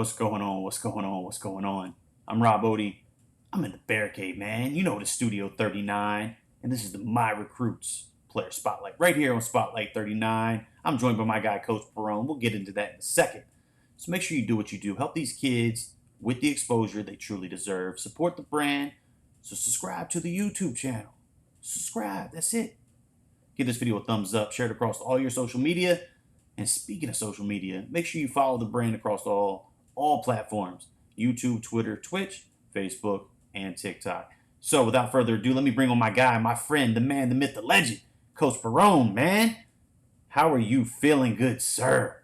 What's going on? What's going on? What's going on? I'm Rob Odie. I'm in the Barricade, man. You know the Studio 39, and this is the My Recruits Player Spotlight right here on Spotlight 39. I'm joined by my guy, Coach Perone. We'll get into that in a second. So make sure you do what you do. Help these kids with the exposure they truly deserve. Support the brand. So subscribe to the YouTube channel. Subscribe. That's it. Give this video a thumbs up. Share it across all your social media. And speaking of social media, make sure you follow the brand across all platforms: YouTube, Twitter, Twitch, Facebook, and TikTok. So without further ado, let me bring on my guy, my friend, the man, the myth, the legend, Coach Perone, man. How are you feeling, good sir?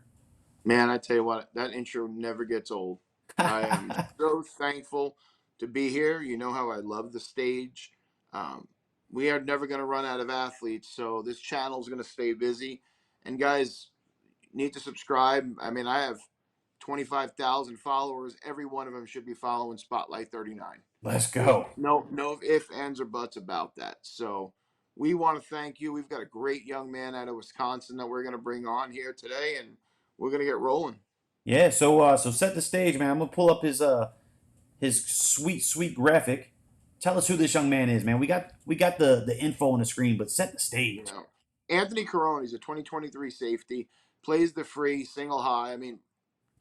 Man, I tell you what, that intro never gets old. I am so thankful to be here. You know how I love the stage. Um, we are never going to run out of athletes, so this channel is going to stay busy. And guys, need to subscribe. I mean, I have 25,000 followers. Every one of them should be following Spotlight 39. Let's There's go. no ifs, ands, or buts about that. So we want to thank you. We've got a great young man out of Wisconsin that we're going to bring on here today, and we're going to get rolling. Yeah, so set the stage, man. I'm gonna pull up his sweet graphic. Tell us who this young man is, man. We got the info on the screen, but set the You stage. know, Anthony Carone, he's a 2023 safety, plays the free, single high. I mean,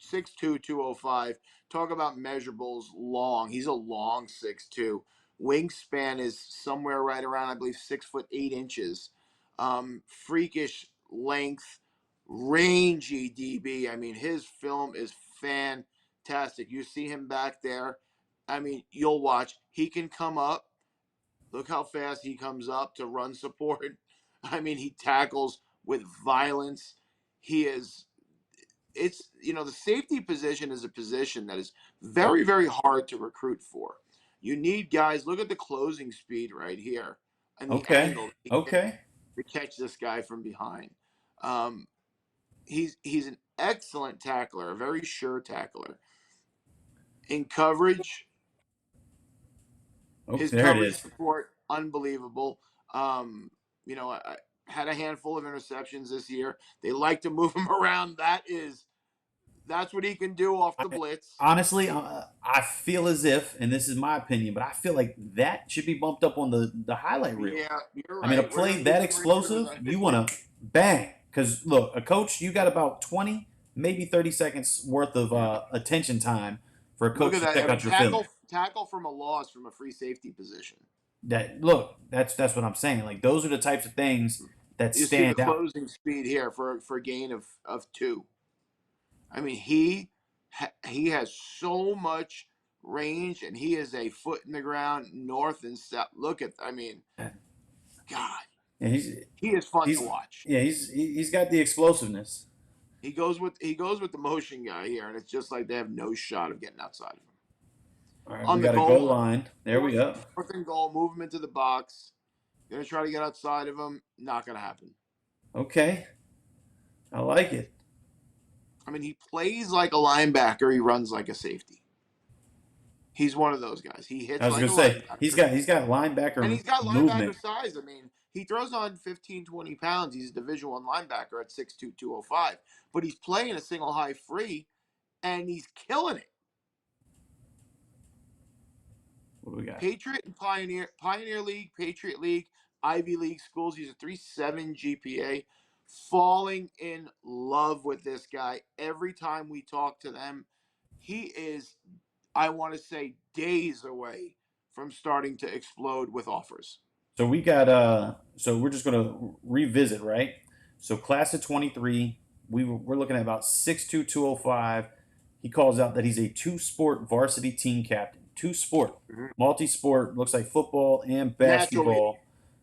6'2", 205. Talk about measurables long. He's a long 6'2". Wingspan is somewhere right around, I believe, 6'8". Freakish length, rangy DB. I mean, his film is fantastic. You see him back there. I mean, you'll watch. He can come up. Look how fast he comes up to run support. I mean, he tackles with violence. He is the safety position is a position that is very, very hard to recruit for. You need guys. Look at the closing speed right here and the Okay, angle he gets okay. to catch this guy from behind. Um, he's an excellent tackler, a very sure tackler. In coverage, Oh, his there it coverage is. support unbelievable. I had a handful of interceptions this year. They like to move him around. That's what he can do off the blitz. Honestly, I feel as if, and this is my opinion, but I feel like that should be bumped up on the highlight reel. Yeah, you're I mean, a right. We're play gonna do that some research explosive, on you want to bang. Because look, a coach, you got about 20, maybe 30 seconds worth of yeah. attention time for a Look coach at to that. I check mean, out your film. tackle from a loss from a free safety position. That's what I'm saying. Like those are the types of things that You see the stand out. closing speed here for a gain of 2. I mean, he has so much range, and he is a foot in the ground, north and south. Look at, I mean, God, And he is fun to he's watch. yeah he's got the explosiveness. He goes with the motion guy here, and it's just like they have no shot of getting outside of him. All right, we On the got a goal goal line, line. There we fourth, go. fourth and goal, move him into the box. Gonna try to get outside of him. Not gonna happen. Okay, I like it. I mean, he plays like a linebacker. He runs like a safety. He's one of those guys. He I hits was like gonna a say linebacker. he's got And linebacker he's got linebacker movement. size. I mean, he throws on 15, 20 pounds. He's a Division One linebacker at 6'2", 205. But he's playing a single high free, and he's killing it. What do we got? Patriot and Pioneer League, Patriot League, Ivy League schools. He's a 3.7 GPA. Falling in love with this guy. Every time we talk to them, he is, I want to say, days away from starting to explode with offers. So we got so we're just gonna revisit, right? So class of 23, we're looking at about 6'2", 205. He calls out that he's a two-sport varsity team captain. Two-sport, Mhm. multi-sport, looks like football and Natural leader. basketball.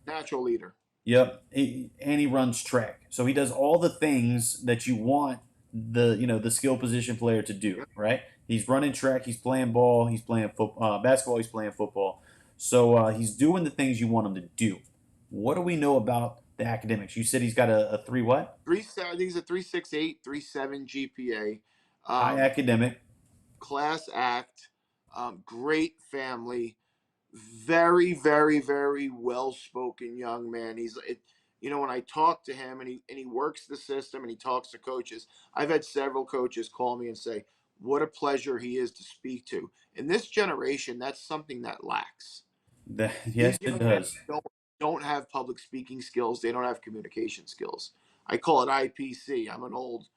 Natural leader. Yep, and he runs track. So he does all the things that you want the skill position player to do, Yep. right? He's running track, he's playing ball, he's playing basketball, he's playing football. So he's doing the things you want him to do. What do we know about the academics? You said he's got a three what? I think he's a 3.68, 3.7 GPA. High Um, academic. class act. Great family. Very, very, very well spoken young man. When I talk to him and he works the system and he talks to coaches. I've had several coaches call me and say, what a pleasure he is to speak to. In this generation, that's something that lacks. Yes, These it young men does. don't have public speaking skills. They don't have communication skills. I call it IPC. I'm an old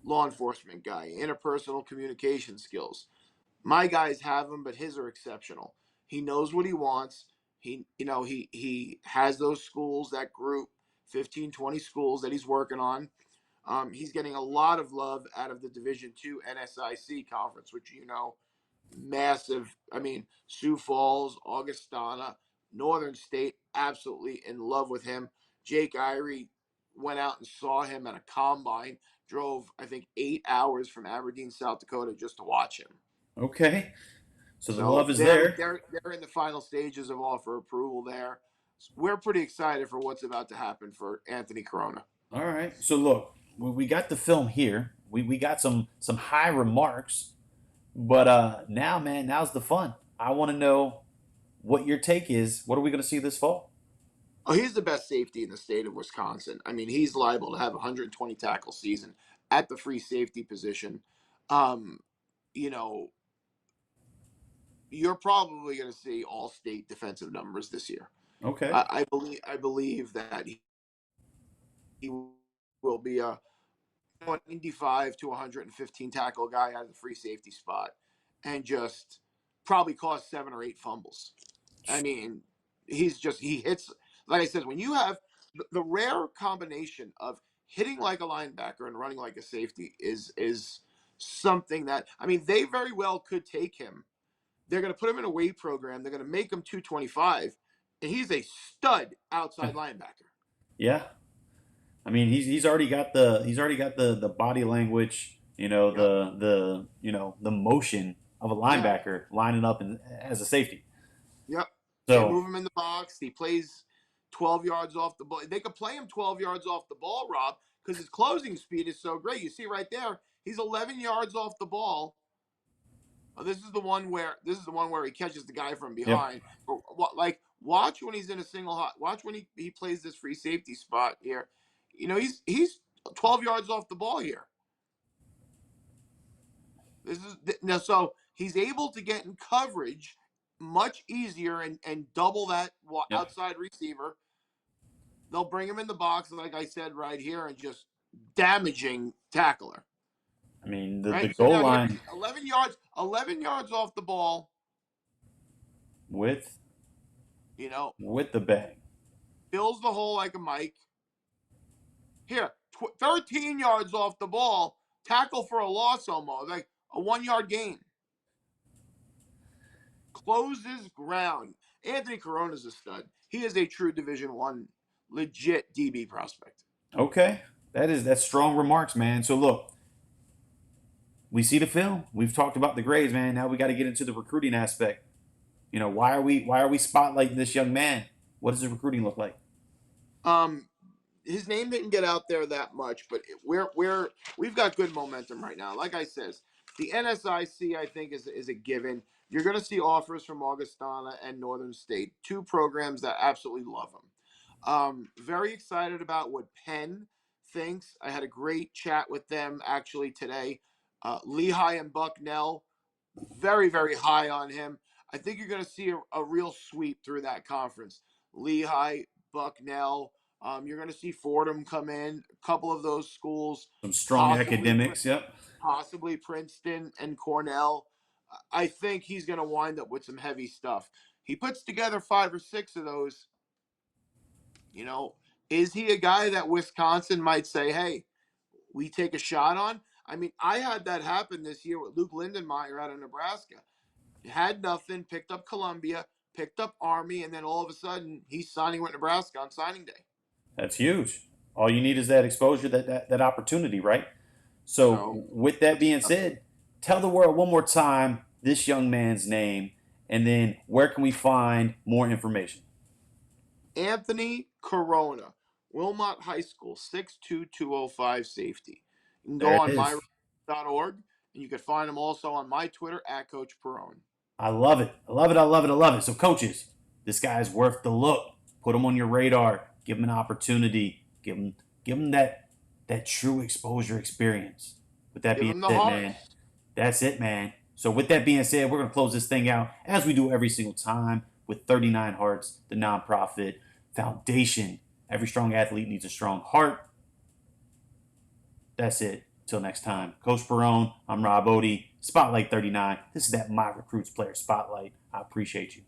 law enforcement guy. Interpersonal communication skills. My guys have them, but his are exceptional. He knows what he wants. He has those schools, that group, 15, 20 schools that he's working on. He's getting a lot of love out of the Division Two NSIC conference, which massive. I mean, Sioux Falls, Augustana, Northern State, absolutely in love with him. Jake Irie went out and saw him at a combine. Drove, I think, 8 hours from Aberdeen, South Dakota, just to watch him. Okay. So the So love is they're there. they're they're in the final stages of offer approval there. We're pretty excited for what's about to happen for Anthony Corona. All right. So look, we got the film here. We got some high remarks, but now, man, now's the fun. I want to know what your take is. What are we going to see this fall? Oh, he's the best safety in the state of Wisconsin. I mean, he's liable to have a 120 tackle season at the free safety position. Um, you know, you're probably going to see all state defensive numbers this year. Okay. I believe that he will be a 95 to 115 tackle guy out of the free safety spot, and just probably cause 7 or 8 fumbles. I mean, he hits, like I said, when you have the rare combination of hitting like a linebacker and running like a safety is something that, I mean, they very well could take him. They're going to put him in a weight program. They're going to make him 225, and he's a stud outside linebacker. Yeah. I mean, he's already got the body language, Yep. the motion of a Yeah. linebacker lining up as a safety. Yep. They So, move him in the box. He plays 12 yards off the ball. They could play him 12 yards off the ball, Rob, because his closing speed is so great. You see right there, he's 11 yards off the ball. This is the one where he catches the guy from yep. behind. But watch when he's in a single hot. Watch when he plays this free safety spot here. He's 12 yards off the ball here. This is now, so he's able to get in coverage much easier and double that Yep. outside receiver. They'll bring him in the box, like I said right here, and just damaging tackler. I mean, the Right. So goal now here, line 11 yards off the ball. with You know, with the bag. fills the hole like a Mike. Here, 13 yards off the ball, tackle for a loss almost, like a 1 yard gain. Closes ground. Anthony Corona's a stud. He is a true Division One, legit DB prospect. Okay, that's strong remarks, man. So look, we see the film. We've talked about the grades, man. Now we got to get into the recruiting aspect. Why are we spotlighting this young man? What does the recruiting look like? Um, his name didn't get out there that much, but we've got good momentum right now. Like I says, the NSIC I think is a given. You're going to see offers from Augustana and Northern State, two programs that absolutely love him. Very excited about what Penn thinks. I had a great chat with them actually today. Lehigh and Bucknell, very, very high on him. I think you're going to see a real sweep through that conference. Lehigh, Bucknell. You're going to see Fordham come in. A couple of those schools, Some strong possibly, academics. Yep. possibly Princeton and Cornell. I think he's going to wind up with some heavy stuff. He puts together 5 or 6 of those. You know, is he a guy that Wisconsin might say, "Hey, we take a shot on"? I mean, I had that happen this year with Luke Lindenmeyer out of Nebraska. Had nothing, picked up Columbia, picked up Army, and then all of a sudden he's signing with Nebraska on signing day. That's huge. All you need is that exposure, that opportunity, right? So, So with that being said, tell the world one more time this young man's name, and then where can we find more information? Anthony Corona, Wilmot High School, 62205 safety. You can go There it on is. myrecords.org, and you can find him also on my Twitter at Coach Perone. I love it. I love it. I love it. I love it. So, coaches, this guy's worth the look. Put him on your radar. Give him an opportunity. Give him that true exposure experience. With that Give being him the said, heart. man, That's it, man. So with that being said, we're going to close this thing out as we do every single time with 39 Hearts, the nonprofit foundation. Every strong athlete needs a strong heart. That's it. Till next time. Coach Barone, I'm Rob Odie. Spotlight 39. This is that My Recruits Player Spotlight. I appreciate you.